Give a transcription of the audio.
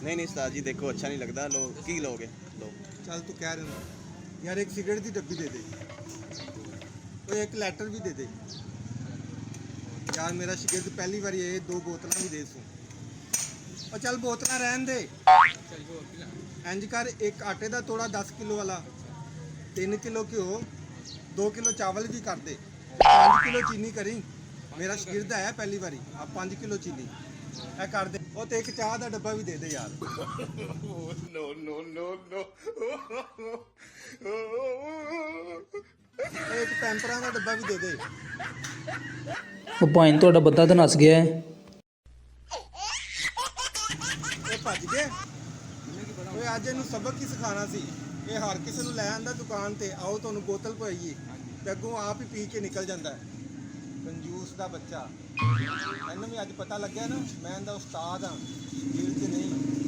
नहीं नहीं उस्ताद जी देखो अच्छा नहीं लगता, लो की लोगे लो। चल तू कह रहा यार, एक सिगरेट की डब्बी दे दे, और एक लैटर भी दे दे यार। मेरा शिगिर्द पहली बार ये 2 बोतल भी दे सू। और चल बोतल रहन दे, इंज कर एक आटे का तोड़ा 10 किलो वाला, 3 किलो घ्यो, 2 किलो चावल भी कर दे, 5 किलो चीनी करी। मेरा शिगिर्द है पहली बारी, आप 5 किलो चीनी ਇਹ ਕਰ ਦੇ। ਉਹ ਤੇ ਇੱਕ ਚਾਹ ਦਾ ਡੱਬਾ ਵੀ ਦੇ ਦੇ ਯਾਰ। No no no no. ਉਹ ਇੱਕ ਪੈਂਪਰਾਂ ਦਾ ਡੱਬਾ ਵੀ ਦੇ ਦੇ। ਉਹ ਭਾਈ ਤੁਹਾਡਾ ਬੰਦਾ ਤਾਂ ਨੱਸ ਗਿਆ ਹੈ। ਇਹ ਭੱਜ ਗਏ ਓਏ। ਅੱਜ ਇਹਨੂੰ ਸਬਕ ਹੀ ਸਿਖਾਉਣਾ ਸੀ। ਇਹ ਹਰ ਕਿਸੇ ਨੂੰ ਲੈ ਆਂਦਾ ਦੁਕਾਨ ਤੇ, ਆਓ ਤੁਹਾਨੂੰ ਬੋਤਲ ਪਵਾਈਏ, ਤੇ ਅੱਗੋਂ ਆਪ ਹੀ ਪੀ ਕੇ ਨਿਕਲ ਜਾਂਦਾ ਹੈ। ਕੰਜੂਸ ਦਾ ਬੱਚਾ। ਇਹਨੂੰ ਵੀ ਅੱਜ ਪਤਾ ਲੱਗਿਆ ਨਾ, ਮੈਂ ਇਹਦਾ ਉਸਤਾਦ ਹਾਂ।